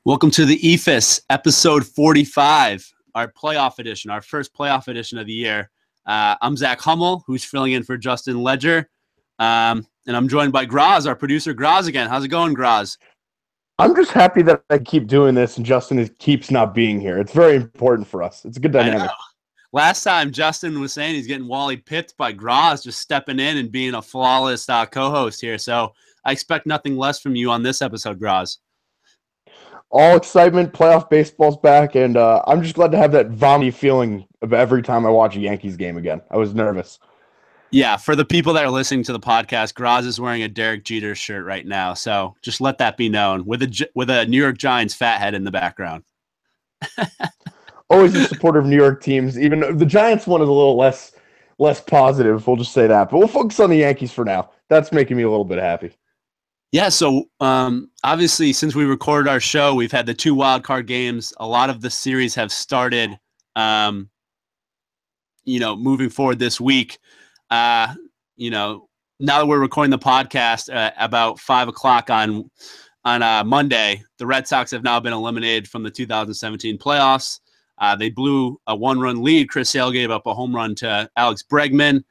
Welcome to the Eephus, episode 45, our playoff edition, our first playoff edition of the year. I'm Zach Hummel, who's filling in for Justin Ledger, and I'm joined by Graz, our producer. Graz again. How's it going, Graz? I'm just happy that I keep doing this and Justin keeps not being here. It's very important for us. It's a good I know. dynamic. Last time, Justin was saying he's getting Wally pipped by Graz, just stepping in and being a flawless co-host here. So I expect nothing less from you on this episode, Graz. All excitement, playoff baseball's back, and I'm just glad to have that vomity feeling of every time I watch a Yankees game again. I was nervous. Yeah, for the people that are listening to the podcast, Graz is wearing a Derek Jeter shirt right now. So just let that be known with a New York Giants fat head in the background. Always a supporter of New York teams. Even the Giants one is a little less positive. We'll just say that. But we'll focus on the Yankees for now. That's making me a little bit happy. Yeah, so obviously since we recorded our show, we've had the two wild card games. A lot of the series have started, moving forward this week. Now that we're recording the podcast about 5 o'clock on Monday, the Red Sox have now been eliminated from the 2017 playoffs. They blew a one-run lead. Chris Sale gave up a home run to Alex Bregman.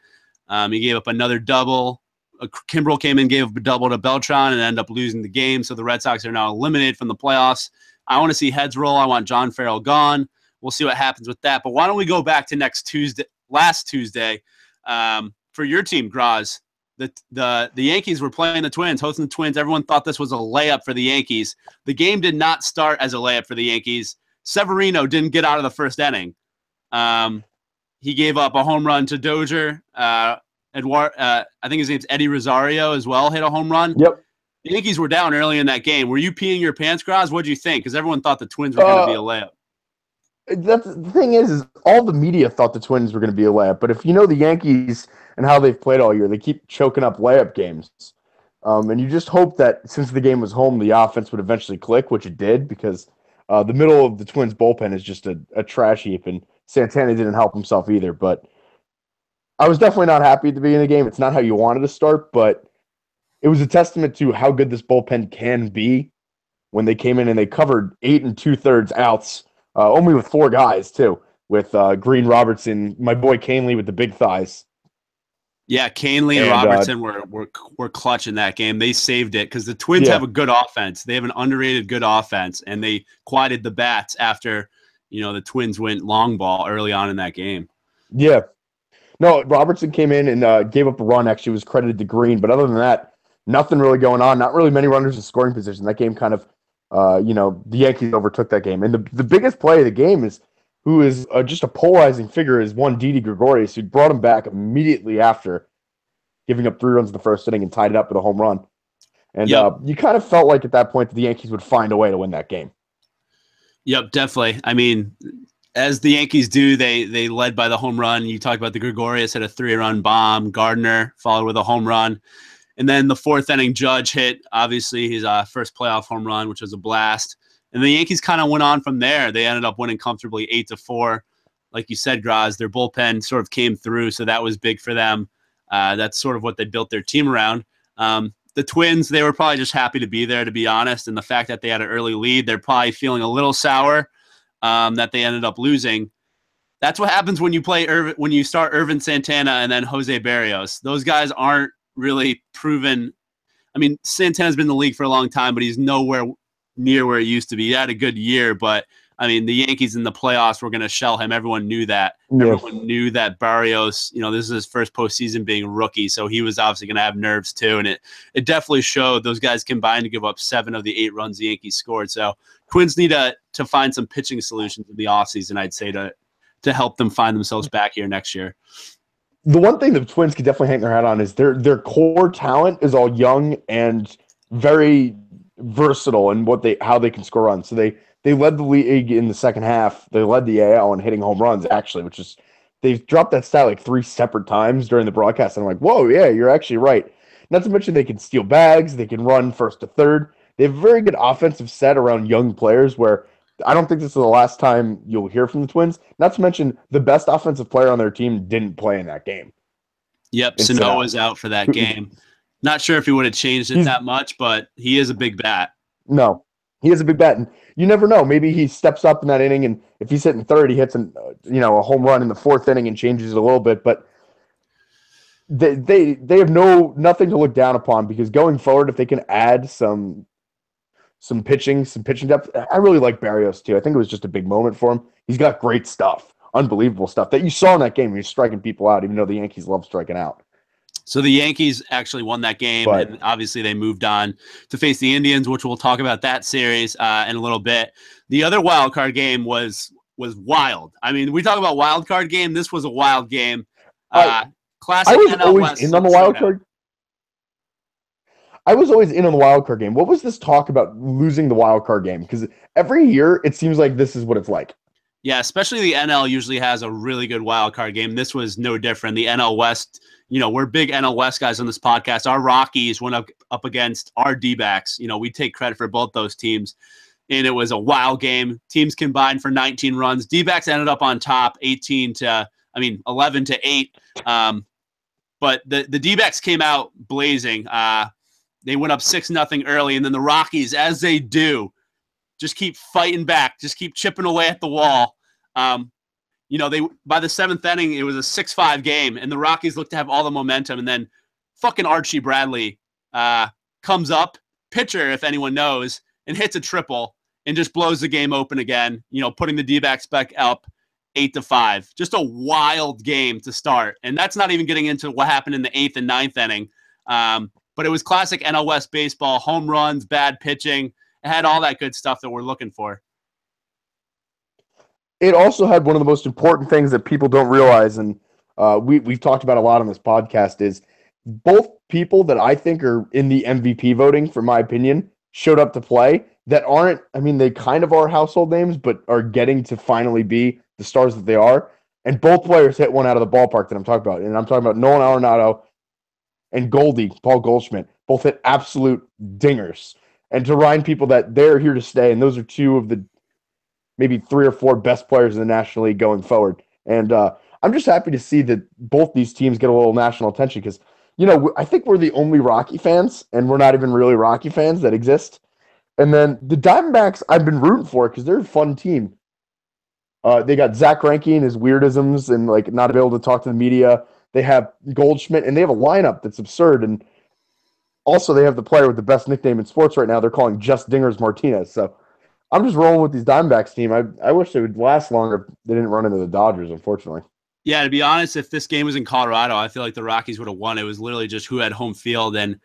He gave up another double. Kimbrel came in, gave up a double to Beltran, and ended up losing the game. So the Red Sox are now eliminated from the playoffs. I want to see heads roll. I want John Farrell gone. We'll see what happens with that. But why don't we go back to last Tuesday, for your team, Graz. The Yankees were playing the Twins, hosting the Twins. Everyone thought this was a layup for the Yankees. The game did not start as a layup for the Yankees. Severino didn't get out of the first inning. He gave up a home run to Dozier. I think his name's Eddie Rosario as well, hit a home run. Yep. The Yankees were down early in that game. Were you peeing your pants, Graz? What did you think? Because everyone thought the Twins were going to be a layup. That's the thing is all the media thought the Twins were going to be a layup. But if you know the Yankees and how they've played all year, they keep choking up layup games. And you just hope that since the game was home, the offense would eventually click, which it did, because the middle of the Twins bullpen is just a trash heap, and Santana didn't help himself either. But I was definitely not happy at the beginning of the game. It's not how you wanted to start, but it was a testament to how good this bullpen can be when they came in and they covered 8 2/3 outs, only with 4 guys, too, with Green, Robertson, my boy Canely with the big thighs. Yeah, Canely and Robertson were clutch in that game. They saved it because the Twins have a good offense. They have an underrated good offense, and they quieted the bats after, the Twins went long ball early on in that game. Yeah. No, Robertson came in and gave up a run. Actually, was credited to Green, but other than that, nothing really going on. Not really many runners in scoring position. That game kind of, the Yankees overtook that game. And the biggest play of the game is who is just a polarizing figure is one Didi Gregorius, who brought him back immediately after giving up 3 runs in the first inning and tied it up with a home run. And you kind of felt like at that point that the Yankees would find a way to win that game. Yep, definitely. I mean, as the Yankees do, they led by the home run. You talked about the Gregorius hit a 3-run bomb. Gardner followed with a home run. And then the 4th inning, Judge hit, obviously, his first playoff home run, which was a blast. And the Yankees kind of went on from there. They ended up winning comfortably 8-4. Like you said, Graz, their bullpen sort of came through, so that was big for them. That's sort of what they built their team around. The Twins, they were probably just happy to be there, to be honest. And the fact that they had an early lead, they're probably feeling a little sour that they ended up losing. That's what happens when you start Irvin Santana and then Jose Barrios. Those guys aren't really proven. I mean, Santana's been in the league for a long time, but he's nowhere near where he used to be. He had a good year, but I mean, the Yankees in the playoffs were going to shell him. Everyone knew that. Yes. Everyone knew that Barrios, this is his first postseason being a rookie, so he was obviously going to have nerves too. And it definitely showed. Those guys combined to give up 7 of the 8 runs the Yankees scored. So Twins need to find some pitching solutions in the offseason, I'd say, to help them find themselves back here next year. The one thing the Twins could definitely hang their hat on is their core talent is all young and very versatile in how they can score runs. So they led the league in the second half. They led the AL in hitting home runs, actually, which is they've dropped that stat like 3 separate times during the broadcast. And I'm like, whoa, yeah, you're actually right. Not to mention they can steal bags. They can run first to third. They have a very good offensive set around young players where I don't think this is the last time you'll hear from the Twins. Not to mention the best offensive player on their team didn't play in that game. Yep, Sano was out for that game. Not sure if he would have changed it that much, but he is a big bat. No. He is a big bat, and you never know. Maybe he steps up in that inning, and if he's hitting third, he hits a home run in the fourth inning and changes it a little bit. But they have nothing to look down upon because going forward, if they can add some pitching depth, I really like Barrios too. I think it was just a big moment for him. He's got great stuff, unbelievable stuff that you saw in that game. He was striking people out, even though the Yankees love striking out. So the Yankees actually won that game, and obviously they moved on to face the Indians, which we'll talk about that series in a little bit. The other wild card game was wild. I mean, we talk about wild card game. This was a wild game. Classic I was NL always West in on the wild card. I was always in on the wild card game. What was this talk about losing the wild card game? Because every year it seems like this is what it's like. Yeah, especially the NL usually has a really good wild card game. This was no different. The NL West, we're big NL West guys on this podcast. Our Rockies went up against our D-backs. We take credit for both those teams. And it was a wild game. Teams combined for 19 runs. D-backs ended up on top 11 to 8. But the D-backs came out blazing. They went up 6-0 early, and then the Rockies, as they do, just keep fighting back, just keep chipping away at the wall. They by the seventh inning, it was a 6-5 game, and the Rockies looked to have all the momentum. And then fucking Archie Bradley comes up, pitcher, if anyone knows, and hits a triple and just blows the game open again, putting the D-backs back up 8-5. Just a wild game to start. And that's not even getting into what happened in the 8th and 9th inning. But it was classic NL West baseball, home runs, bad pitching. It had all that good stuff that we're looking for. It also had one of the most important things that people don't realize, and we've talked about a lot on this podcast, is both people that I think are in the MVP voting, for my opinion, showed up to play that aren't, they kind of are household names, but are getting to finally be the stars that they are. And both players hit one out of the ballpark that I'm talking about. And I'm talking about Nolan Arenado and Goldie, Paul Goldschmidt, both hit absolute dingers. And to remind people that they're here to stay, and those are two of the maybe 3 or 4 best players in the National League going forward. And I'm just happy to see that both these teams get a little national attention because, I think we're the only Rocky fans, and we're not even really Rocky fans that exist. And then the Diamondbacks I've been rooting for because they're a fun team. They got Zach Greinke and his weirdisms and not able to talk to the media. They have Goldschmidt, and they have a lineup that's absurd. And also, they have the player with the best nickname in sports right now. They're calling Just Dingers Martinez. So I'm just rolling with these Diamondbacks team. I wish they would last longer if they didn't run into the Dodgers, unfortunately. Yeah, to be honest, if this game was in Colorado, I feel like the Rockies would have won. It was literally just who had home field. And,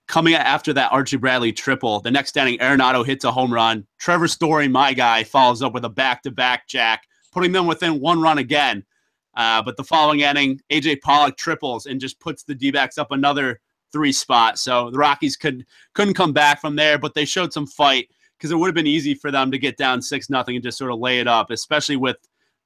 coming after that Archie Bradley triple, the next inning, Arenado hits a home run. Trevor Story, my guy, follows up with a back-to-back jack, putting them within 1 run again. But the following inning, A.J. Pollock triples and just puts the D-backs up another 3 spot. So the Rockies couldn't come back from there, but they showed some fight because it would have been easy for them to get down 6-0 and just sort of lay it up, especially with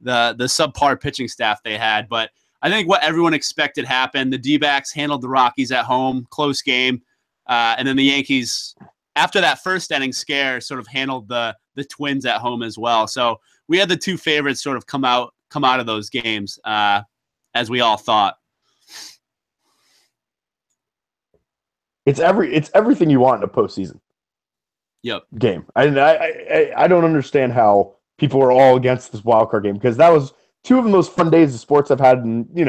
the subpar pitching staff they had. But I think what everyone expected happened. The D-backs handled the Rockies at home, close game. And then the Yankees, after that first inning scare, sort of handled the Twins at home as well. So we had the 2 favorites sort of come out of those games, as we all thought. It's everything you want in a postseason. Yep. Game. I don't understand how people are all against this wild card game because that was 2 of the most fun days of sports I've had in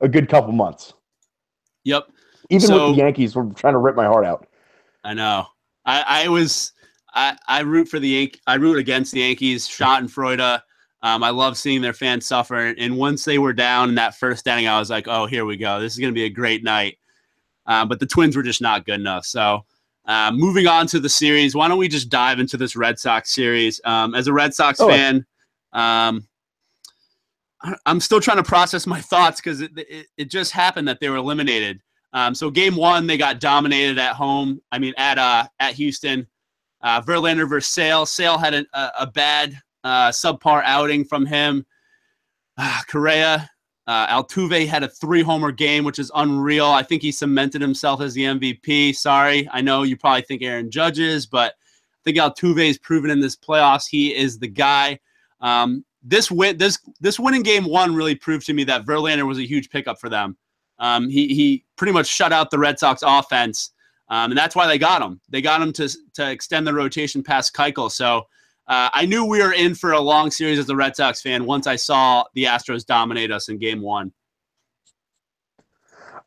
a good couple months. Yep. Even with the Yankees, we're trying to rip my heart out. I know. I root for the I root against the Yankees. Schadenfreude. I love seeing their fans suffer. And once they were down in that first inning, I was like, oh, here we go. This is going to be a great night. But the Twins were just not good enough. So moving on to the series, why don't we just dive into this Red Sox series? As a Red Sox fan, I'm still trying to process my thoughts because it just happened that they were eliminated. So game 1, they got dominated at home. At Houston. Verlander versus Sale. Sale had a bad subpar outing from him. Correa. Altuve had a 3-homer game, which is unreal. I think he cemented himself as the MVP. Sorry. I know you probably think Aaron Judge is, but I think Altuve has proven in this playoffs he is the guy. This win in game 1 really proved to me that Verlander was a huge pickup for them. He pretty much shut out the Red Sox offense. And that's why they got him. They got him to extend the rotation past Keuchel. So I knew we were in for a long series as a Red Sox fan once I saw the Astros dominate us in Game 1.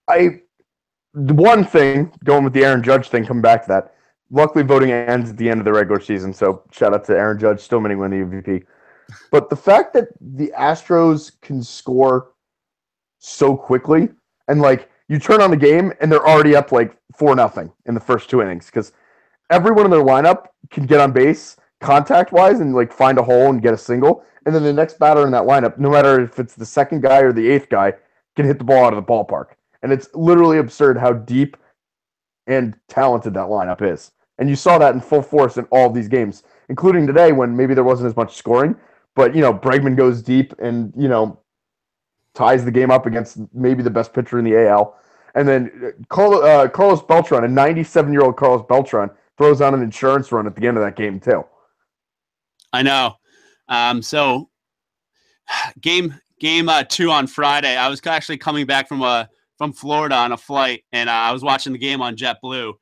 The one thing, going with the Aaron Judge thing, coming back to that, luckily voting ends at the end of the regular season, so shout out to Aaron Judge, still winning the MVP. But the fact that the Astros can score so quickly, and like you turn on the game and they're already up like 4-0 in the first 2 innings, because everyone in their lineup can get on base contact wise and like find a hole and get a single, and then the next batter in that lineup, no matter if it's the second guy or the eighth guy, can hit the ball out of the ballpark. And it's literally absurd how deep and talented that lineup is. And you saw that in full force in all of these games, including today when maybe there wasn't as much scoring. But, Bregman goes deep and, ties the game up against maybe the best pitcher in the AL. And then Carlos Beltran, a 97-year-old Carlos Beltran, throws on an insurance run at the end of that game, too. I know. So game 2 on Friday, I was actually coming back from Florida on a flight, and I was watching the game on JetBlue,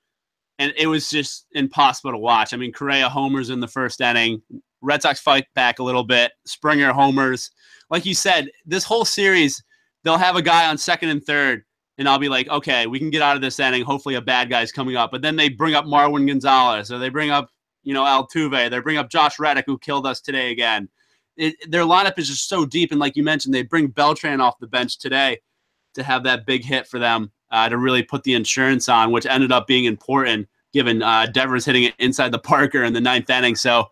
and it was just impossible to watch. I mean, Correa homers in the first inning. Red Sox fight back a little bit. Springer homers. Like you said, this whole series, they'll have a guy on second and third, and I'll be like, okay, we can get out of this inning. Hopefully a bad guy's coming up. But then they bring up Marwin Gonzalez, or they bring up, Altuve. They bring up Josh Reddick, who killed us today again. Their lineup is just so deep, and like you mentioned, they bring Beltran off the bench today to have that big hit for them to really put the insurance on, which ended up being important given Devers hitting it inside the Parker in the 9th inning. So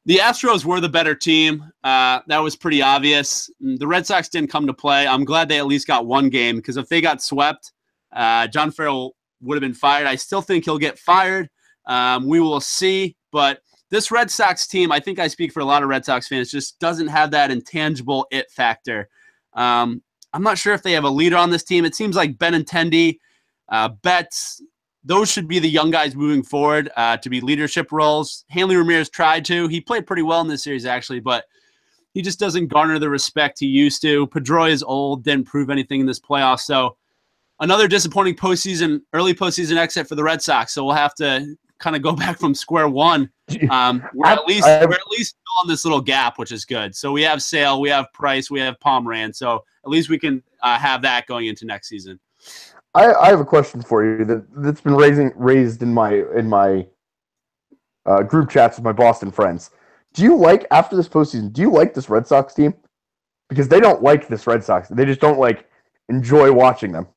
the Astros were the better team. That was pretty obvious. The Red Sox didn't come to play. I'm glad they at least got one game, because if they got swept, John Farrell would have been fired. I still think he'll get fired. We will see. But this Red Sox team, I think I speak for a lot of Red Sox fans, just doesn't have that intangible it factor. I'm not sure if they have a leader on this team. It seems like Benintendi, Betts, those should be the young guys moving forward to be leadership roles. Hanley Ramirez tried to. He played pretty well in this series, actually, but he just doesn't garner the respect he used to. Pedroia is old, didn't prove anything in this playoff. So another disappointing early postseason exit for the Red Sox. So we'll have to kind of go back from square one. We're at least still on this little gap, which is good. So we have Sale, we have Price, we have Pomeranz. So at least we can have that going into next season. I have a question for you that's been raised in my group chats with my Boston friends. After this postseason, do you like this Red Sox team? Because they don't like this Red Sox. They just don't enjoy watching them.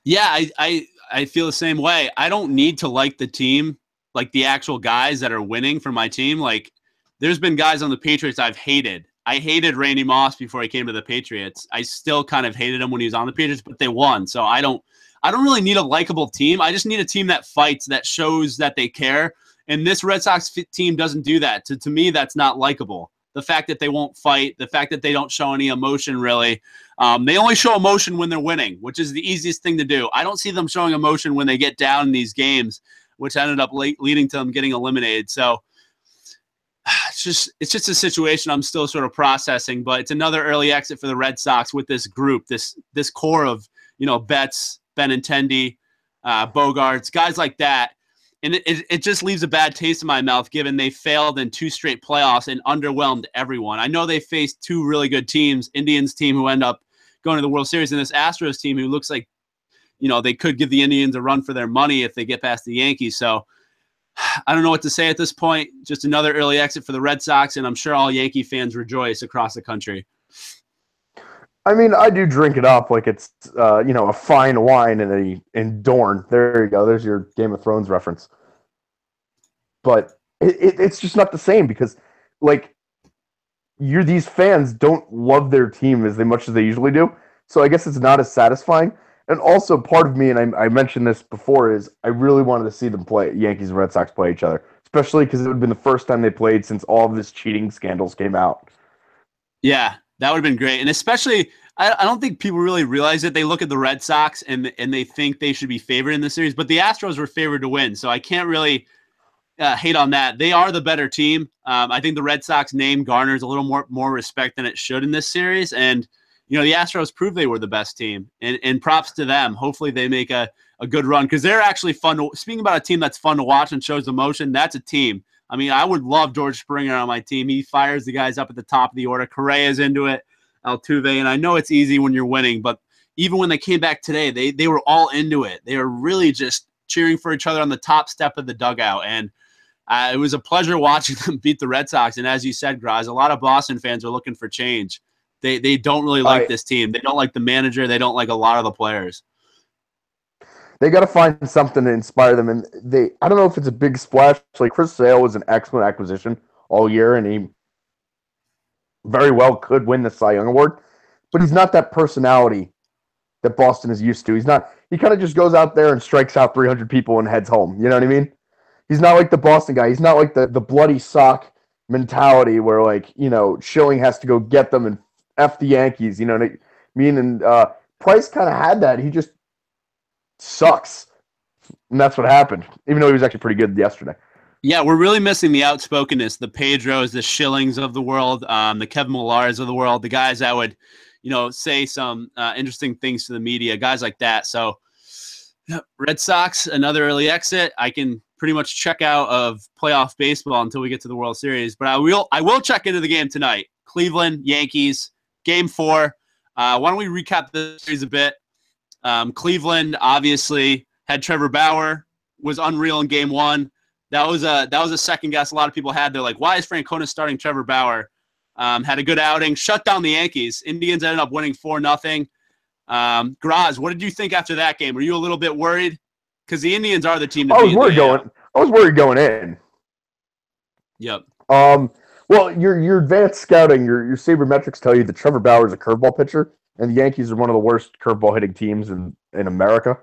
Yeah, I feel the same way. I don't need to like the team, like the actual guys that are winning for my team. Like, there's been guys on the Patriots I've hated. I hated Randy Moss before he came to the Patriots. I still kind of hated him when he was on the Patriots, but they won. So I don't really need a likable team. I just need a team that fights, that shows that they care. And this Red Sox team doesn't do that. To me, that's not likable. The fact that they won't fight, the fact that they don't show any emotion, really. They only show emotion when they're winning, which is the easiest thing to do. I don't see them showing emotion when they get down in these games, which ended up leading to them getting eliminated. So it's just a situation I'm still sort of processing, but it's another early exit for the Red Sox with this group, this core of, Betts, Benintendi, Bogarts, guys like that. And it just leaves a bad taste in my mouth, given they failed in 2 straight playoffs and underwhelmed everyone. I know they faced 2 really good teams, Indians team who end up going to the World Series, and this Astros team who looks like, they could give the Indians a run for their money if they get past the Yankees. So I don't know what to say at this point. Just another early exit for the Red Sox, and I'm sure all Yankee fans rejoice across the country. I mean, I do drink it up like it's a fine wine in Dorne. There you go. There's your Game of Thrones reference. But it's just not the same, because these fans don't love their team as much as they usually do. So I guess it's not as satisfying. And also part of me, and I mentioned this before, is I really wanted to see them play, Yankees and Red Sox play each other, especially because it would have been the first time they played since all of this cheating scandals came out. Yeah, that would have been great. And especially, I don't think people really realize it. They look at the Red Sox and they think they should be favored in the series, but the Astros were favored to win. So I can't really hate on that. They are the better team. I think the Red Sox name garners a little more respect than it should in this series. And, the Astros proved they were the best team. And props to them. Hopefully they make a a good run, because they're actually fun to, speaking about a team that's fun to watch and shows emotion, that's a team. I mean, I would love George Springer on my team. He fires the guys up at the top of the order. Correa's into it, Altuve, and I know it's easy when you're winning, but even when they came back today, they were all into it. They were really just cheering for each other on the top step of the dugout, and it was a pleasure watching them beat the Red Sox. And as you said, Graz, a lot of Boston fans are looking for change. They don't really like this team. They don't like the manager. They don't like a lot of the players. They got to find something to inspire them. And I don't know if it's a big splash. Like Chris Sale was an excellent acquisition all year, and he very well could win the Cy Young Award. But he's not that personality that Boston is used to. He's not. He kind of just goes out there and strikes out 300 people and heads home. You know what I mean? He's not like the Boston guy. He's not like the bloody sock mentality where, like, you know, Schilling has to go get them and F the Yankees. You know what I mean? And Price kind of had that. He just sucks. And that's what happened, even though he was actually pretty good yesterday. Yeah, we're really missing the outspokenness, the Pedros, the Schillings of the world, the Kevin Millars of the world, the guys that would, you know, say some interesting things to the media, guys like that. So Red Sox, another early exit. I can pretty much check out of playoff baseball until we get to the World Series, but I will check into the game tonight. Cleveland, Yankees, Game 4. Why don't we recap the series a bit? Cleveland obviously had Trevor Bauer, was unreal in Game 1. That was a second guess a lot of people had. They're like, why is Francona starting Trevor Bauer? Had a good outing, shut down the Yankees. Indians ended up winning 4-0. Graz, what did you think after that game? Were you a little bit worried? Because the Indians are the team to beat. I was worried going in. Yep. Well, your advanced scouting, your sabermetrics tell you that Trevor Bauer is a curveball pitcher, and the Yankees are one of the worst curveball hitting teams in America.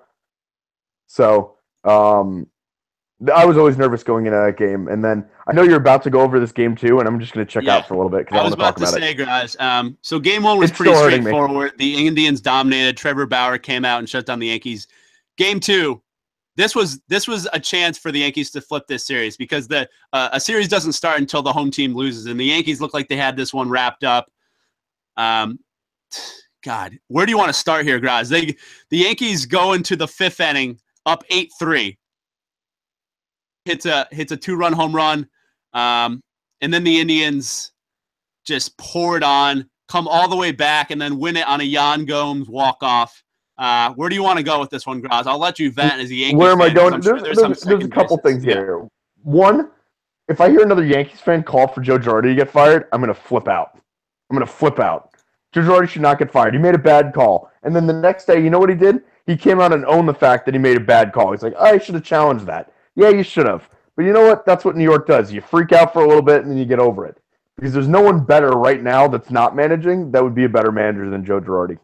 So, I was always nervous going into that game, and then I know you're about to go over this game too, and I'm just going to check out for a little bit because I want to talk about it. Guys. So Game 1 was pretty straightforward. The Indians dominated. Trevor Bauer came out and shut down the Yankees. Game 2. This was a chance for the Yankees to flip this series because a series doesn't start until the home team loses, and the Yankees look like they had this one wrapped up. God, where do you want to start here, Graz? The Yankees go into the 5th inning up 8-3. Hits a 2-run home run, and then the Indians just pour it on, come all the way back, and then win it on a Yan Gomes walk-off. Where do you want to go with this one, Graz? I'll let you vent as a Yankees fan. Where am I going? There's a couple things here. One, if I hear another Yankees fan call for Joe Girardi to get fired, I'm going to flip out. Joe Girardi should not get fired. He made a bad call. And then the next day, you know what he did? He came out and owned the fact that he made a bad call. He's like, I should have challenged that. Yeah, you should have. But you know what? That's what New York does. You freak out for a little bit, and then you get over it. Because there's no one better right now that's not managing that would be a better manager than Joe Girardi.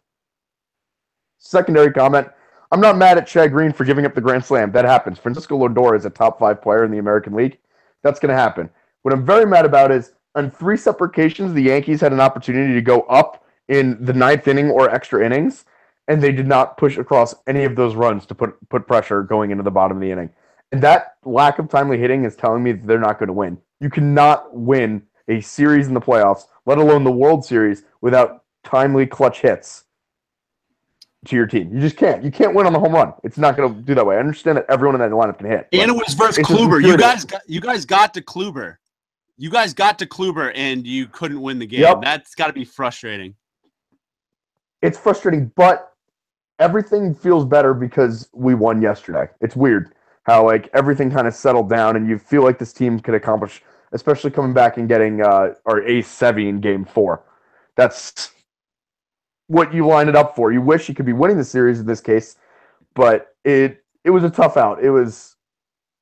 Secondary comment, I'm not mad at Chad Green for giving up the Grand Slam. That happens. Francisco Lindor is a top 5 player in the American League. That's going to happen. What I'm very mad about is on 3 separate occasions, the Yankees had an opportunity to go up in the 9th inning or extra innings, and they did not push across any of those runs to put pressure going into the bottom of the inning. And that lack of timely hitting is telling me that they're not going to win. You cannot win a series in the playoffs, let alone the World Series, without timely clutch hits to your team. You just can't. You can't win on the home run. It's not going to do that way. I understand that everyone in that lineup can hit. And it was versus Kluber. You guys got to Kluber. You guys got to Kluber, and you couldn't win the game. Yep. That's got to be frustrating. It's frustrating, but everything feels better because we won yesterday. It's weird how like everything kind of settled down, and you feel like this team could accomplish, especially coming back and getting our ace Sevy in Game 4. That's what you lined it up for. You wish you could be winning the series in this case, but it was a tough out. It was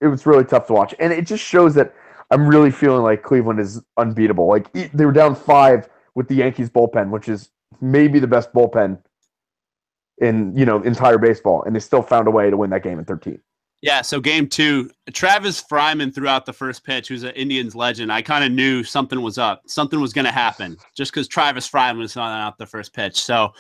really tough to watch, and it just shows that I'm really feeling like Cleveland is unbeatable. Like they were down 5 with the Yankees bullpen, which is maybe the best bullpen in entire baseball, and they still found a way to win that game in 13. Yeah, so Game 2, Travis Fryman threw out the first pitch, who's an Indians legend. I kind of knew something was up. Something was going to happen just because Travis Fryman was throwing out the first pitch. So,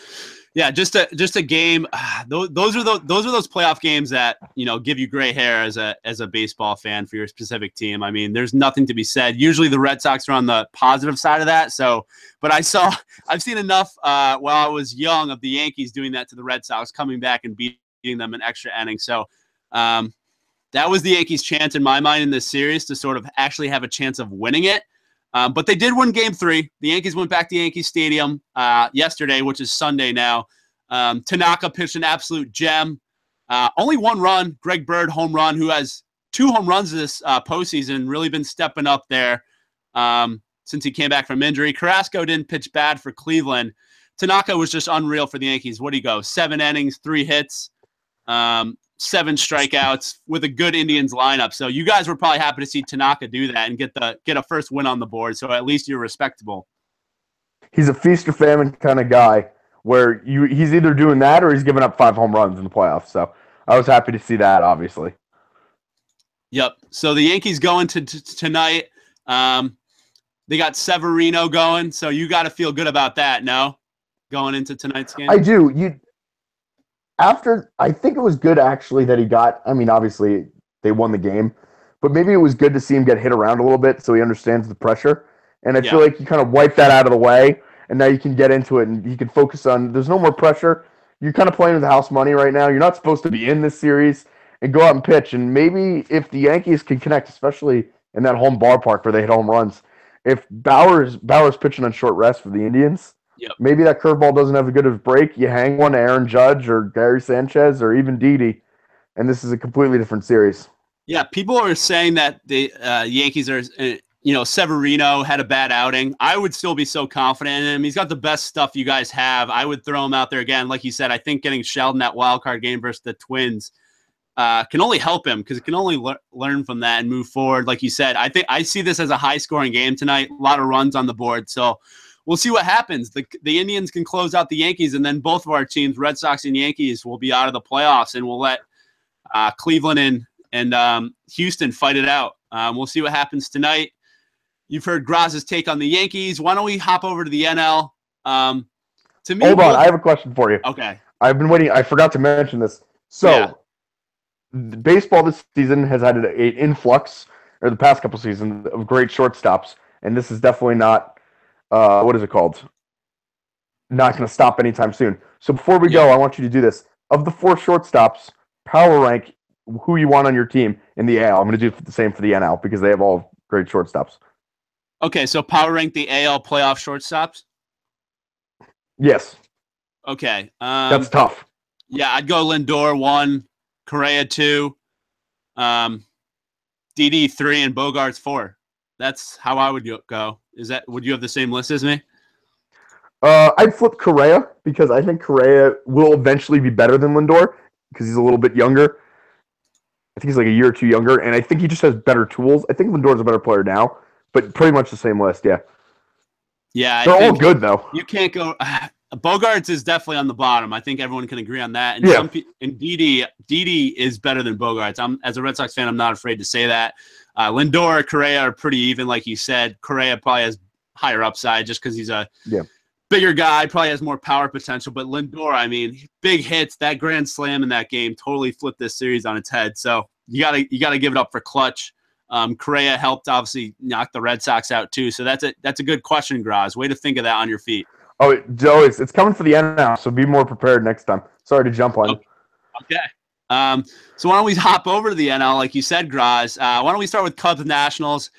yeah, just a game. Those are those playoff games that, give you gray hair as a baseball fan for your specific team. I mean, there's nothing to be said. Usually the Red Sox are on the positive side of that. So, but I've seen enough while I was young of the Yankees doing that to the Red Sox, coming back and beating beating them in extra innings. So that was the Yankees' chance in my mind in this series to sort of actually have a chance of winning it. But they did win Game 3. The Yankees went back to Yankee Stadium yesterday, which is Sunday now. Tanaka pitched an absolute gem. Only one run, Greg Bird home run, who has 2 home runs this postseason, really been stepping up there since he came back from injury. Carrasco didn't pitch bad for Cleveland. Tanaka was just unreal for the Yankees. What do you go? 7 innings, 3 hits, 7 strikeouts with a good Indians lineup. So you guys were probably happy to see Tanaka do that and get a first win on the board. So at least you're respectable. He's a feast or famine kind of guy where he's either doing that or he's giving up 5 home runs in the playoffs. So I was happy to see that, obviously. Yep. So the Yankees going to tonight. They got Severino going, so you got to feel good about that, no? Going into tonight's game? I do. I think it was good, actually, that he got – I mean, obviously, they won the game. But maybe it was good to see him get hit around a little bit so he understands the pressure. And I feel like you kind of wiped that out of the way, and now you can get into it, and you can focus on – there's no more pressure. You're kind of playing with house money right now. You're not supposed to be in this series, and go out and pitch. And maybe if the Yankees can connect, especially in that home ballpark where they hit home runs, if Bauer's pitching on short rest for the Indians, maybe that curveball doesn't have a good of a break. You hang one to Aaron Judge or Gary Sanchez or even Didi, and this is a completely different series. Yeah, people are saying that the Yankees are, Severino had a bad outing. I would still be so confident in him. He's got the best stuff you guys have. I would throw him out there again. Like you said, I think getting shelled in that wild card game versus the Twins can only help him because it can only learn from that and move forward. Like you said, I think I see this as a high-scoring game tonight. A lot of runs on the board, so we'll see what happens. The Indians can close out the Yankees, and then both of our teams, Red Sox and Yankees, will be out of the playoffs, and we'll let Cleveland and Houston fight it out. We'll see what happens tonight. You've heard Graz's take on the Yankees. Why don't we hop over to the NL? To me, hold on, I have a question for you. Okay. I've been waiting. I forgot to mention this. So, baseball this season has had an influx, or the past couple seasons, of great shortstops, and this is definitely not, what is it called? Not going to stop anytime soon. So before we go, I want you to do this. Of the 4 shortstops, power rank who you want on your team in the AL. I'm going to do the same for the NL because they have all great shortstops. Okay, so power rank the AL playoff shortstops? Yes. Okay. That's tough. Yeah, I'd go Lindor 1, Correa 2, Didi 3, and Bogarts 4. That's how I would go. Would you have the same list as me? I'd flip Correa because I think Correa will eventually be better than Lindor because he's a little bit younger. I think he's like a year or 2 younger, and I think he just has better tools. I think Lindor's a better player now, but pretty much the same list, yeah. Yeah, they're all good though. You can't go. Bogarts is definitely on the bottom. I think everyone can agree on that. And and Didi is better than Bogarts. As a Red Sox fan, I'm not afraid to say that. Lindor, Correa are pretty even, like you said. Correa probably has higher upside just because he's a bigger guy, probably has more power potential. But Lindor, I mean, big hits, that grand slam in that game totally flipped this series on its head. So you gotta give it up for clutch. Correa helped obviously knock the Red Sox out too. So that's a good question, Graz. Way to think of that on your feet. Oh, Joe, it's coming for the end now, so be more prepared next time. Sorry to jump on you. Okay. So why don't we hop over to the NL, like you said, Graz? Why don't we start with Cubs Nationals?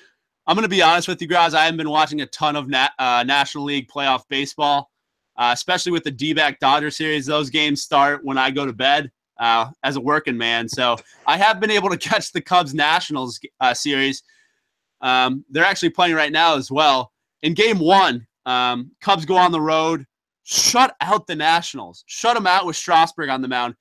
I'm going to be honest with you, Graz. I haven't been watching a ton of National League playoff baseball, especially with the D-back Dodger series. Those games start when I go to bed as a working man. So I have been able to catch the Cubs Nationals series. They're actually playing right now as well. In Game 1, Cubs go on the road, shut out the Nationals, shut them out with Strasburg on the mound.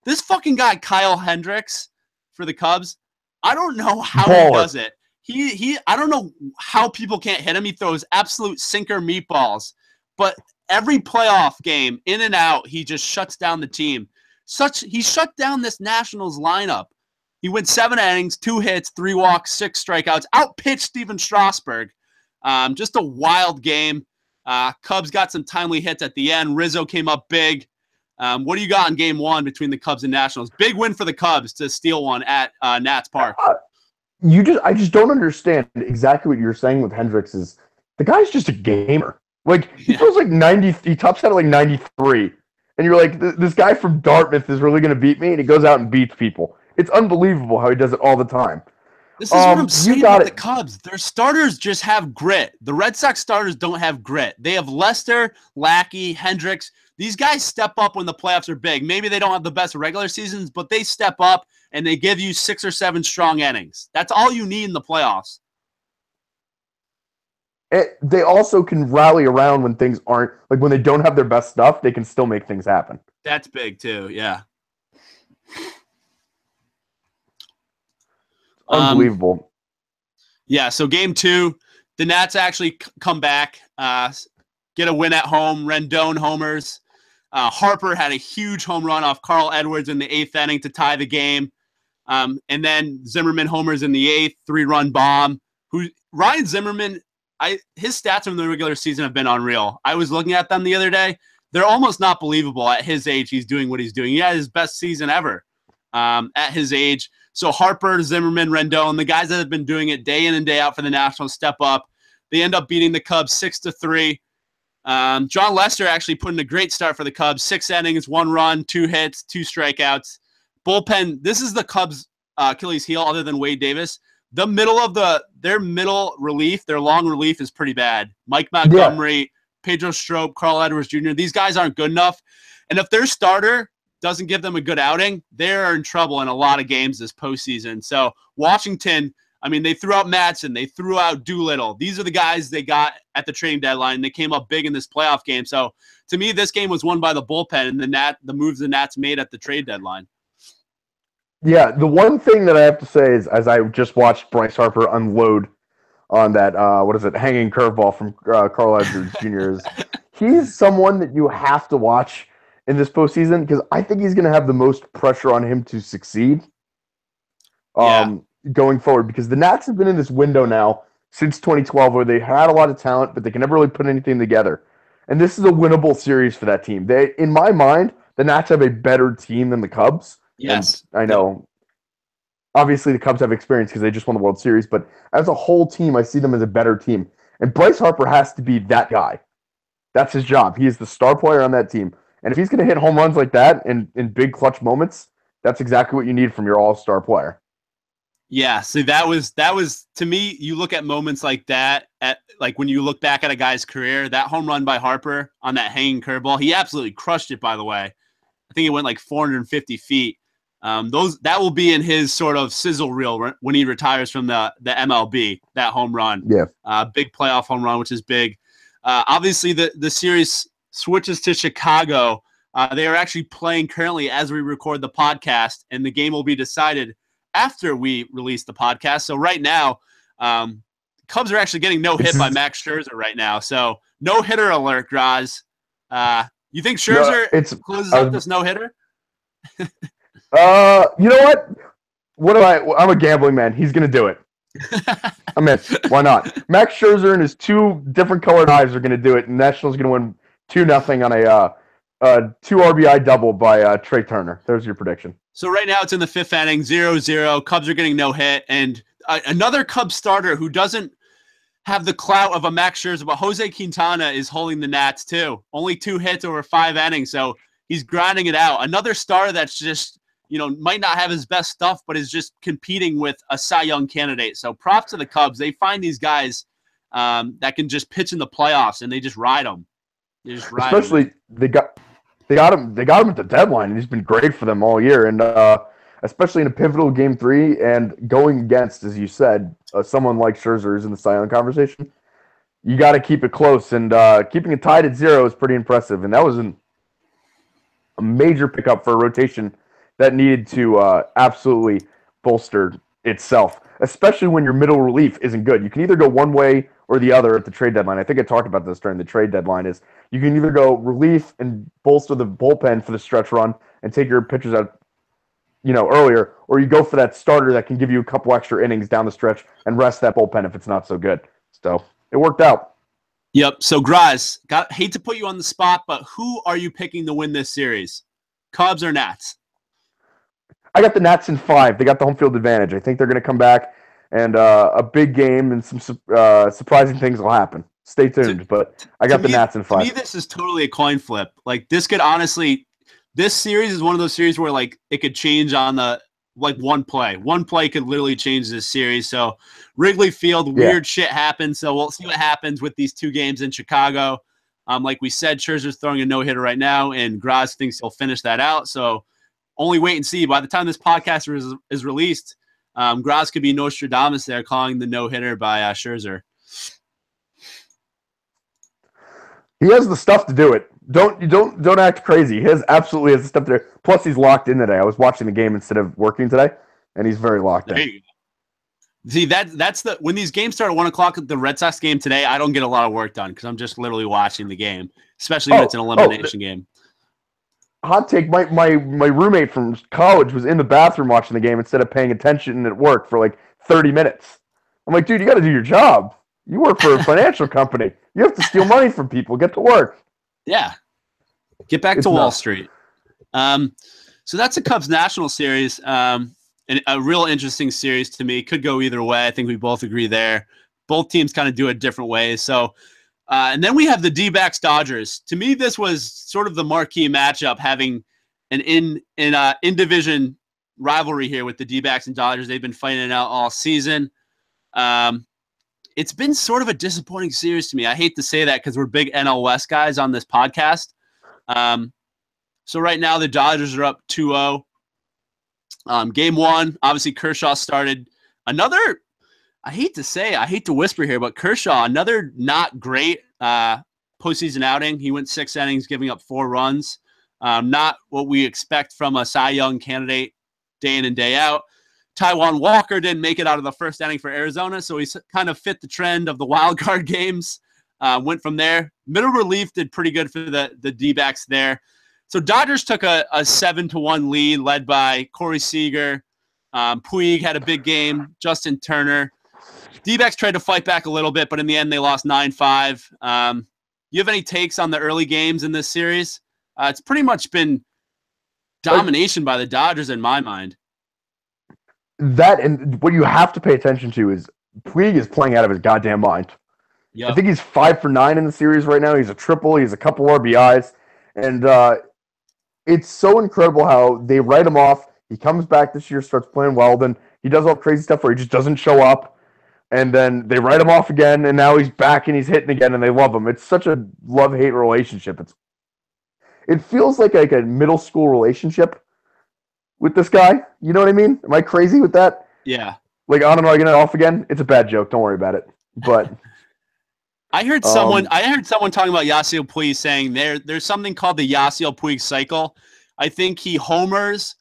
This fucking guy, Kyle Hendricks, for the Cubs, I don't know how he does it. I don't know how people can't hit him. He throws absolute sinker meatballs. But every playoff game, in and out, he just shuts down the team. He shut down this Nationals lineup. He went 7 innings, 2 hits, 3 walks, 6 strikeouts, outpitched Steven Strasburg. Just a wild game. Cubs got some timely hits at the end. Rizzo came up big. What do you got in Game 1 between the Cubs and Nationals? Big win for the Cubs to steal one at Nats Park. I just don't understand exactly what you're saying with Hendricks. Is the guy's just a gamer. Like he throws like 90. He tops out at like 93, And you're like, this guy from Dartmouth is really going to beat me, and he goes out and beats people. It's unbelievable how he does it all the time. This is what I'm You saying got with the it. Cubs. Their starters just have grit. The Red Sox starters don't have grit. They have Lester, Lackey, Hendricks. These guys step up when the playoffs are big. Maybe they don't have the best regular seasons, but they step up and they give you 6 or 7 strong innings. That's all you need in the playoffs. They also can rally around when things aren't like when they don't have their best stuff. They can still make things happen. That's big too. Yeah. Unbelievable. Yeah. So game 2, the Nats actually come back, get a win at home. Rendon homers. Harper had a huge home run off Carl Edwards in the 8th inning to tie the game. And then Zimmerman homers in the 8th, 3-run bomb. Ryan Zimmerman, his stats from the regular season have been unreal. I was looking at them the other day. They're almost not believable at his age. He's doing what he's doing. He had his best season ever at his age. So Harper, Zimmerman, Rendon, the guys that have been doing it day in and day out for the Nationals step up. They end up beating the Cubs 6-3. John Lester actually put in a great start for the Cubs. 6 innings, 1 run, 2 hits, 2 strikeouts. Bullpen, this is the Cubs' Achilles heel other than Wade Davis. The middle of their middle relief, their long relief is pretty bad. Mike Montgomery, Pedro Strop, Carl Edwards Jr., these guys aren't good enough. And if their starter doesn't give them a good outing, they're in trouble in a lot of games this postseason. So Washington, I mean, they threw out Madsen, they threw out Doolittle. These are the guys they got at the trading deadline. They came up big in this playoff game. So to me, this game was won by the bullpen and the moves the Nats made at the trade deadline. Yeah, the one thing that I have to say is, as I just watched Bryce Harper unload on that, hanging curveball from Carl Edwards Jr., is he's someone that you have to watch in this postseason because I think he's going to have the most pressure on him to succeed going forward because the Nats have been in this window now since 2012 where they had a lot of talent, but they can never really put anything together. And this is a winnable series for that team. In my mind, the Nats have a better team than the Cubs. Yes. And I know, obviously, the Cubs have experience because they just won the World Series, but as a whole team, I see them as a better team. And Bryce Harper has to be that guy. That's his job. He is the star player on that team. And if he's going to hit home runs like that in big clutch moments, that's exactly what you need from your all-star player. Yeah, so that was to me, you look at moments like that, like when you look back at a guy's career, that home run by Harper on that hanging curveball, he absolutely crushed it, by the way. I think it went like 450 feet. That will be in his sort of sizzle reel when he retires from the MLB, that home run. Yeah. Big playoff home run, which is big. Obviously, the series switches to Chicago. They are actually playing currently as we record the podcast, and the game will be decided after we release the podcast. So right now, Cubs are actually getting no hit by Max Scherzer right now. So no hitter alert, Graz. You think Scherzer closes up this no hitter? You know what? I'm a gambling man. He's gonna do it. I'm in. Why not? Max Scherzer and his 2 different colored eyes are gonna do it. And Nationals gonna win 2-0 on a 2 RBI double by Trey Turner. There's your prediction. So right now it's in the 5th inning, 0-0. Cubs are getting no hit, and another Cubs starter who doesn't have the clout of a Max Scherzer, but Jose Quintana is holding the Nats too. Only 2 hits over 5 innings, so he's grinding it out. Another star that's just, might not have his best stuff, but is just competing with a Cy Young candidate. So props to the Cubs. They find these guys that can just pitch in the playoffs, and they just ride them. Especially they got him at the deadline, and he's been great for them all year. And especially in a pivotal game 3 and going against, as you said, someone like Scherzer is in the Cy Young conversation. You got to keep it close, and keeping it tied at 0 is pretty impressive. And that was a major pickup for a rotation that needed to absolutely bolster itself, especially when your middle relief isn't good. You can either go one way or the other at the trade deadline. I think I talked about this during the trade deadline, is you can either go relief and bolster the bullpen for the stretch run and take your pitchers out, earlier, or you go for that starter that can give you a couple extra innings down the stretch and rest that bullpen if it's not so good. So it worked out. Yep. So Graz, hate to put you on the spot, but who are you picking to win this series? Cubs or Nats? I got the Nats in 5. They got the home field advantage. I think they're going to come back, and a big game and some surprising things will happen. stay To, tuned. But I to got the me, Nats in to me, 5. this is totally a coin flip. Like this could honestly, this series is one of those series where like it could change on the like one play. One play could literally change this series. So Wrigley Field, Yeah. weird shit happens. So we'll see what happens with these 2 games in Chicago. Like we said, Scherzer's throwing a no-hitter right now, and Graz thinks he'll finish that out. So only wait and see. By the time this podcast is released, Graz could be Nostradamus there calling the no-hitter by Scherzer. He has the stuff to do it. Don't act crazy. He absolutely has the stuff to do it. Plus, he's locked in today. I was watching the game instead of working today, and he's very locked in. There you go. See, that's the when these games start at 1:00 at the Red Sox game today, I don't get a lot of work done because I'm just literally watching the game, especially when it's an elimination game. Hot take: my roommate from college was in the bathroom watching the game instead of paying attention at work for like 30 minutes. I'm like, dude, you got to do your job. You work for a financial company. You have to steal money from people. Get to work. Yeah, get back to Wall Street. So that's a Cubs National Series. And a real interesting series to me. Could go either way. I think we both agree there. Both teams kind of do it different ways. So, and then we have the D-backs Dodgers. To me, this was sort of the marquee matchup, having an in-division rivalry here with the D-backs and Dodgers. They've been fighting it out all season. It's been sort of a disappointing series to me. I hate to say that because we're big NL West guys on this podcast. So right now the Dodgers are up 2-0. Game 1, obviously Kershaw started. Another, I hate to whisper here, but Kershaw, another not great postseason outing. He went 6 innings, giving up 4 runs. Not what we expect from a Cy Young candidate day in and day out. Taijuan Walker didn't make it out of the first inning for Arizona, so he's kind of fit the trend of the wild card games. Went from there. Middle relief did pretty good for the D-backs there. So Dodgers took a 7-1 lead led by Corey Seager. Puig had a big game. Justin Turner. D-backs tried to fight back a little bit, but in the end they lost 9-5. You have any takes on the early games in this series? It's pretty much been domination by the Dodgers in my mind. That and what you have to pay attention to is Puig is playing out of his goddamn mind. Yep. I think he's 5 for 9 in the series right now. He's a triple. He's a couple RBIs. And it's so incredible how they write him off. He comes back this year, starts playing well. Then he does all crazy stuff where he just doesn't show up. And then they write him off again, and now he's back and he's hitting again, and they love him. It's such a love-hate relationship. It feels like a middle school relationship with this guy. You know what I mean? Am I crazy with that? Yeah. Like on and on again and off again? It's a bad joke. Don't worry about it. But I heard someone talking about Yasiel Puig saying there's something called the Yasiel Puig cycle. I think he homers,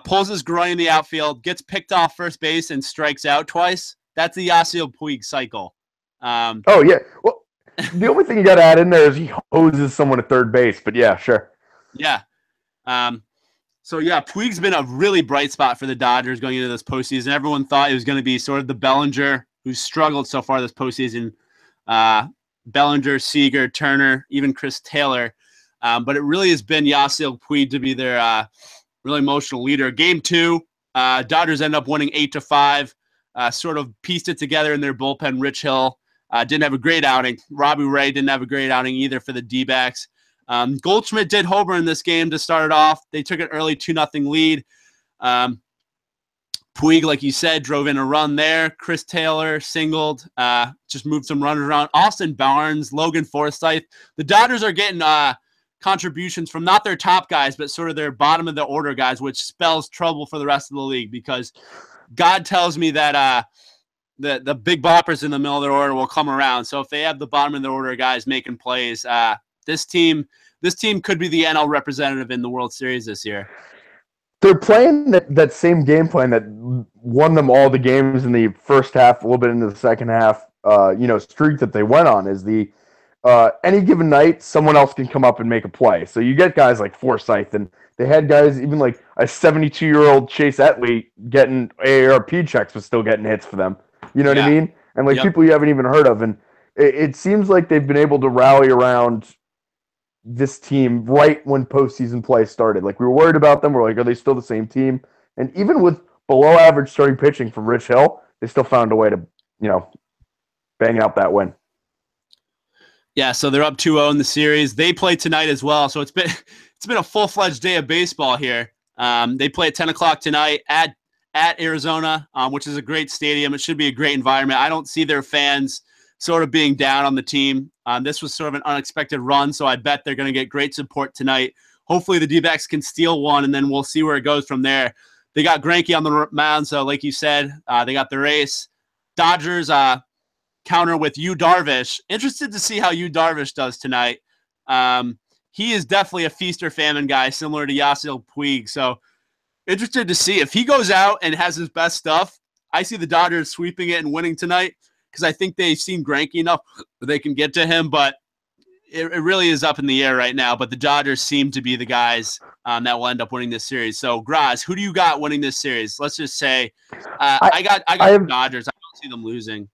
pulls his groin in the outfield, gets picked off first base, and strikes out twice. That's the Yasiel Puig cycle. Oh, yeah. Well, the only thing you got to add in there is he hoses someone at third base. But yeah, sure. Yeah. So, yeah, Puig's been a really bright spot for the Dodgers going into this postseason. Everyone thought it was going to be sort of the Bellinger who's struggled so far this postseason. Bellinger, Seager, Turner, even Chris Taylor. But it really has been Yasiel Puig to be their really emotional leader. Game 2, Dodgers end up winning 8-5. Sort of pieced it together in their bullpen. Rich Hill didn't have a great outing. Robbie Ray didn't have a great outing either for the D-backs. Goldschmidt did homer in this game to start it off. They took an early 2-0 lead. Puig, like you said, drove in a run there. Chris Taylor singled, just moved some runners around. Austin Barnes, Logan Forsythe. The Dodgers are getting contributions from not their top guys, but sort of their bottom of the order guys, which spells trouble for the rest of the league because God tells me that the big boppers in the middle of their order will come around. So if they have the bottom of the order guys making plays, this team could be the NL representative in the World Series this year. They're playing that same game plan that won them all the games in the first half, a little bit into the second half. Streak that they went on is the any given night, someone else can come up and make a play. So you get guys like Forsythe, and they had guys even like a 72-year-old Chase Etley getting AARP checks, but still getting hits for them. You know what I mean? And like people you haven't even heard of, and it seems like they've been able to rally around this team right when postseason play started. Like we were worried about them. We're like, are they still the same team? And even with below average starting pitching from Rich Hill, they still found a way to, bang out that win. Yeah, so they're up 2-0 in the series. They play tonight as well, so it's been a full-fledged day of baseball here. They play at 10 o'clock tonight at Arizona, which is a great stadium. It should be a great environment. I don't see their fans sort of being down on the team. This was sort of an unexpected run, so I bet they're going to get great support tonight. Hopefully the D-backs can steal one, and then we'll see where it goes from there. They got Greinke on the mound, so like you said, they got their ace. Dodgers counter with Yu Darvish. Interested to see how Yu Darvish does tonight. He is definitely a feast or famine guy, similar to Yasiel Puig. So interested to see if he goes out and has his best stuff. I see the Dodgers sweeping it and winning tonight because I think they've seen Greinke enough that they can get to him, but it really is up in the air right now. But the Dodgers seem to be the guys that will end up winning this series. So, Graz, who do you got winning this series? Let's just say I got the Dodgers. I don't see them losing.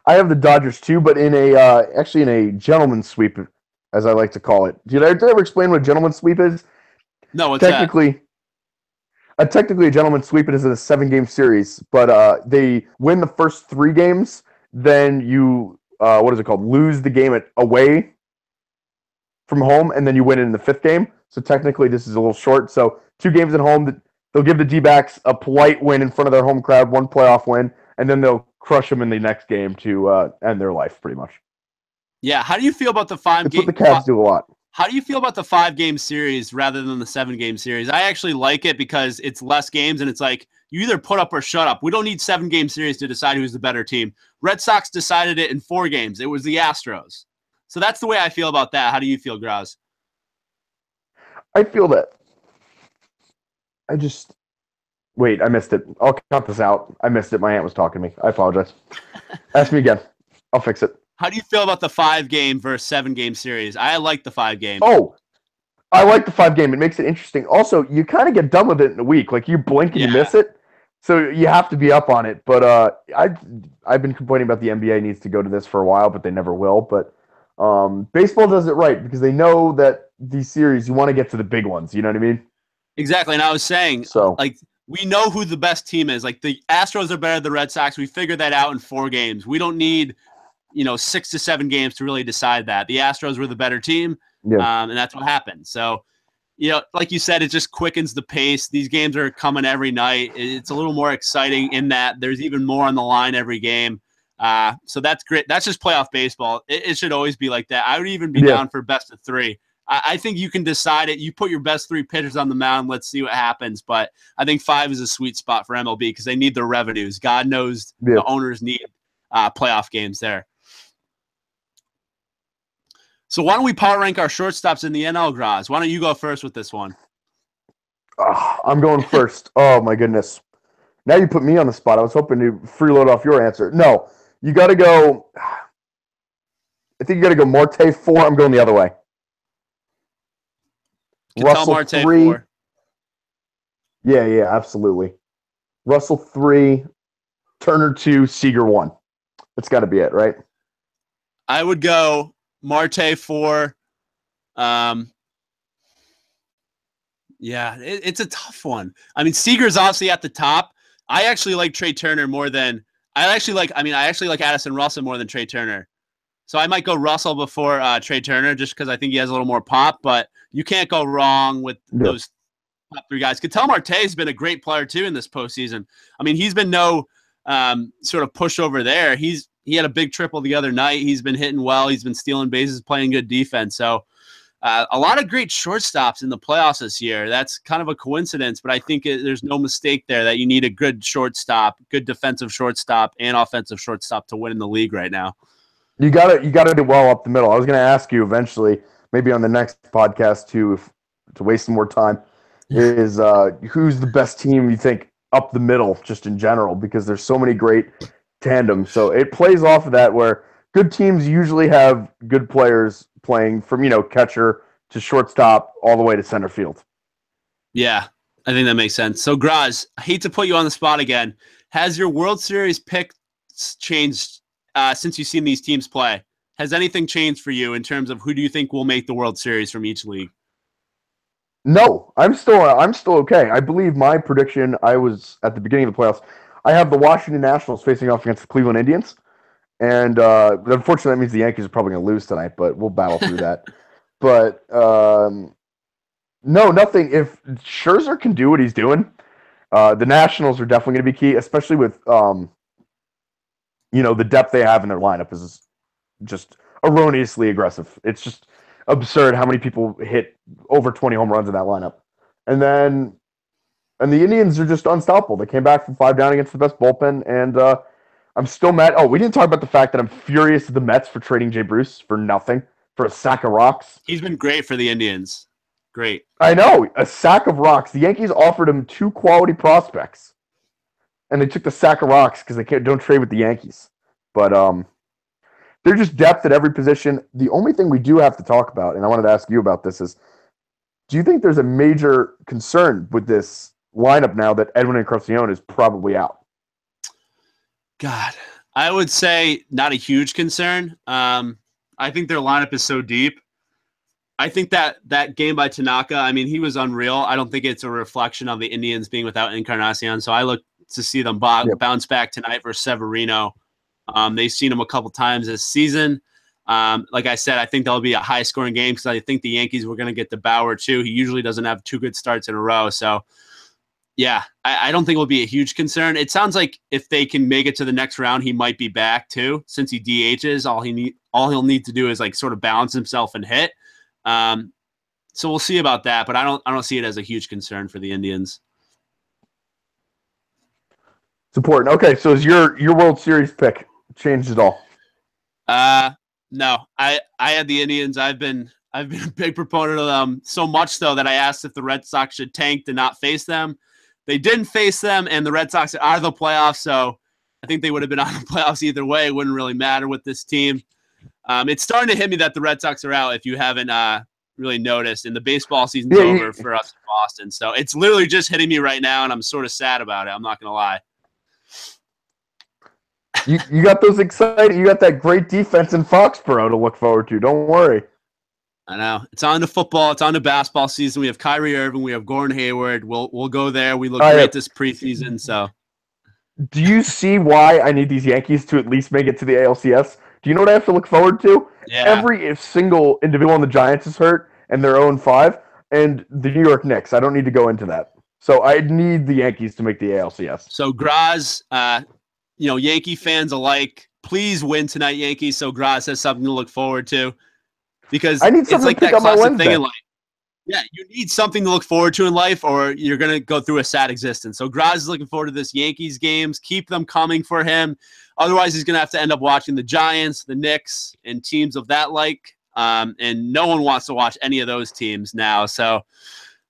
I have the Dodgers too, but in a actually in a gentleman's sweep, as I like to call it. Did I ever explain what a gentleman's sweep is? No, what's technically a gentleman's sweep is in a 7-game series, but they win the first 3 games, then you what is it called? Lose the game away from home, and then you win it in the 5th game. So technically, this is a little short. So 2 games at home, they'll give the D-backs a polite win in front of their home crowd, 1 playoff win, and then they'll crush them in the next game to end their life, pretty much. Yeah, how do you feel about the 5-game? That's what the Cavs do a lot. How do you feel about the 5-game series rather than the 7-game series? I actually like it because it's less games, and it's like you either put up or shut up. We don't need 7-game series to decide who's the better team. Red Sox decided it in 4 games. It was the Astros. So that's the way I feel about that. How do you feel, Graz? I feel that. Wait, I missed it. I'll cut this out. I missed it. My aunt was talking to me. I apologize. Ask me again. I'll fix it. How do you feel about the 5-game versus 7-game series? I like the 5-game. Oh, I like the 5-game. It makes it interesting. Also, you kind of get done with it in a week. Like, you blink and you miss it. So you have to be up on it. But I've been complaining about the NBA needs to go to this for a while, but they never will. But baseball does it right because they know that these series, you want to get to the big ones. You know what I mean? Exactly. And I was saying, we know who the best team is. Like, the Astros are better than the Red Sox. We figured that out in 4 games. We don't need 6 to 7 games to really decide that. The Astros were the better team, and that's what happened. So, like you said, it just quickens the pace. These games are coming every night. It's a little more exciting in that there's even more on the line every game. So that's great. That's just playoff baseball. It should always be like that. I would even be down for best of 3. I think you can decide it. You put your best 3 pitchers on the mound. Let's see what happens. But I think 5 is a sweet spot for MLB because they need their revenues. God knows the owners need playoff games there. So why don't we power rank our shortstops in the NL, Graz? Why don't you go first with this one? I'm going first. Oh, my goodness. Now you put me on the spot. I was hoping to freeload off your answer. No, you got to go. I think you got to go Marte 4. I'm going the other way. Russell Marte 3. 4. Yeah, absolutely. Russell 3, Turner 2, Seager 1. That's got to be it, right? I would go Marte 4. It's a tough one. I mean, Seager's obviously at the top. I actually like Trey Turner more than I actually like Addison Russell more than Trey Turner. So I might go Russell before Trey Turner just because I think he has a little more pop, but you can't go wrong with those top 3 guys. Ketel Marte has been a great player too in this postseason. I mean, he's been no sort of pushover there. He had a big triple the other night. He's been hitting well. He's been stealing bases, playing good defense. So a lot of great shortstops in the playoffs this year. That's kind of a coincidence, but I think there's no mistake there that you need a good shortstop, good defensive shortstop, and offensive shortstop to win in the league right now. You got to do well up the middle. I was going to ask you eventually, maybe on the next podcast to waste some more time, is who's the best team you think up the middle, just in general, because there's so many great tandems. So it plays off of that where good teams usually have good players playing from, catcher to shortstop all the way to center field. Yeah, I think that makes sense. So, Graz, I hate to put you on the spot again. Has your World Series pick changed since you've seen these teams play? Has anything changed for you in terms of who do you think will make the World Series from each league? No, I'm still okay. I believe my prediction, I was at the beginning of the playoffs, I have the Washington Nationals facing off against the Cleveland Indians. And unfortunately, that means the Yankees are probably going to lose tonight, but we'll battle through that. But no, nothing. If Scherzer can do what he's doing, the Nationals are definitely going to be key, especially with the depth they have in their lineup is just erroneously aggressive. It's just absurd how many people hit over 20 home runs in that lineup. And the Indians are just unstoppable. They came back from 5 down against the best bullpen, and I'm still mad. Oh, we didn't talk about the fact that I'm furious at the Mets for trading Jay Bruce for nothing, for a sack of rocks. He's been great for the Indians. Great. I know, a sack of rocks. The Yankees offered him 2 quality prospects, and they took the sack of rocks because don't trade with the Yankees. But they're just depth at every position. The only thing we do have to talk about, and I wanted to ask you about this, is do you think there's a major concern with this lineup now that Edwin Encarnacion is probably out? God, I would say not a huge concern. I think their lineup is so deep. I think that game by Tanaka, I mean, he was unreal. I don't think it's a reflection of the Indians being without Encarnacion. So I look to see them bounce back tonight for Severino. They've seen him a couple times this season. Like I said, I think that'll be a high-scoring game because I think the Yankees were going to get to Bauer too. He usually doesn't have 2 good starts in a row. So, yeah, I don't think it will be a huge concern. It sounds like if they can make it to the next round, he might be back too. Since he DHs, all he'll need to do is like sort of balance himself and hit. So we'll see about that, but I don't see it as a huge concern for the Indians. It's important. Okay, so is your World Series pick changed at all? No. I had the Indians. I've been a big proponent of them, so much so that I asked if the Red Sox should tank to not face them. They didn't face them, and the Red Sox are out of the playoffs, so I think they would have been out of the playoffs either way. It wouldn't really matter with this team. It's starting to hit me that the Red Sox are out, if you haven't really noticed, and the baseball season's over for us in Boston. So it's literally just hitting me right now, and I'm sort of sad about it. I'm not going to lie. You got those exciting. You got that great defense in Foxborough to look forward to. Don't worry. I know. It's on to football. It's on to basketball season. We have Kyrie Irving. We have Gordon Hayward. We'll go there. We look great this preseason. So, do you see why I need these Yankees to at least make it to the ALCS? Do you know what I have to look forward to? Yeah. Every single individual on the Giants is hurt, and they're 0-5, and the New York Knicks. I don't need to go into that. So I need the Yankees to make the ALCS. So Graz, Yankee fans alike, please win tonight, Yankees. So Graz has something to look forward to. Because I need something it's like to pick that up my classic thing Wednesday. in life. Yeah, you need something to look forward to in life, or you're going to go through a sad existence. So Graz is looking forward to this Yankees games. Keep them coming for him. Otherwise, he's going to have to end up watching the Giants, the Knicks, and teams of that like. And no one wants to watch any of those teams now. So,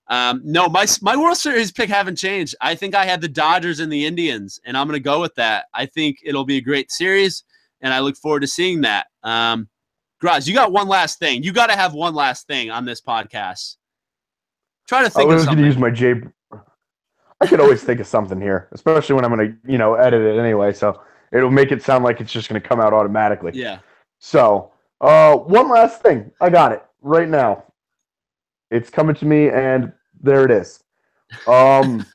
no, my World Series pick haven't changed. I think I had the Dodgers and the Indians, and I'm going to go with that. I think it'll be a great series, and I look forward to seeing that. Graz, you got one last thing. You got to have one last thing on this podcast. Try to think of something. I was going to use my J. I could always think of something here, especially when I'm going to, edit it anyway. So it'll make it sound like it's just going to come out automatically. Yeah. So one last thing. I got it right now. It's coming to me, and there it is. I'm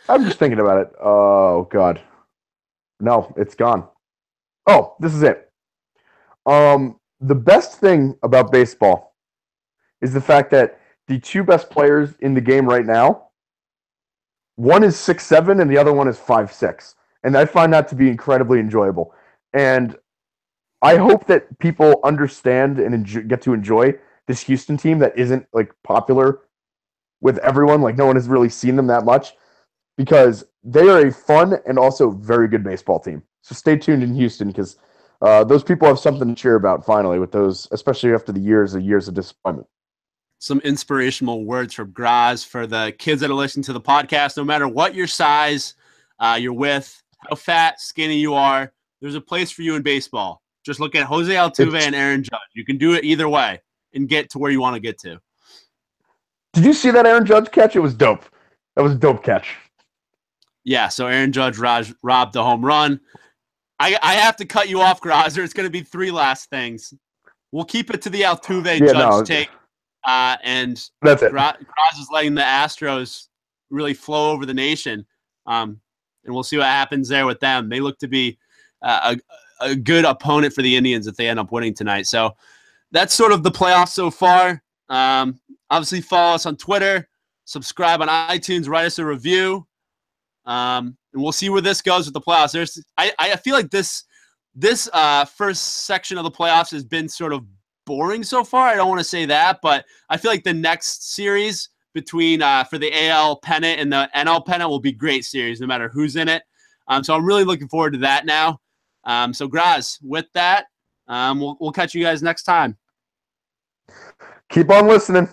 just thinking about it. Oh, God. No, it's gone. Oh, this is it. The best thing about baseball is the fact that the 2 best players in the game right now, one is 6'7" and the other one is 5'6", and I find that to be incredibly enjoyable. And I hope that people understand and get to enjoy this Houston team that isn't like popular with everyone. Like no one has really seen them that much because they are a fun and also very good baseball team. So stay tuned in Houston because those people have something to cheer about finally with those, especially after the years of disappointment. Some inspirational words from Graz for the kids that are listening to the podcast. No matter what your size you're with, how fat, skinny you are, there's a place for you in baseball. Just look at Jose Altuve and Aaron Judge. You can do it either way and get to where you want to get to. Did you see that Aaron Judge catch? It was dope. That was a dope catch. Yeah, so Aaron Judge robbed the home run. I have to cut you off, Grazer. It's going to be 3 last things. We'll keep it to the Altuve Judge take. And that's it. Graz is letting the Astros really flow over the nation. And we'll see what happens there with them. They look to be a good opponent for the Indians if they end up winning tonight. So that's sort of the playoffs so far. Obviously, follow us on Twitter, subscribe on iTunes, write us a review, and we'll see where this goes with the playoffs. I feel like this first section of the playoffs has been sort of boring so far. I don't want to say that, but I feel like the next series between for the AL pennant and the NL pennant will be great series, no matter who's in it. So I'm really looking forward to that now. So Graz, with that, we'll catch you guys next time. Keep on listening.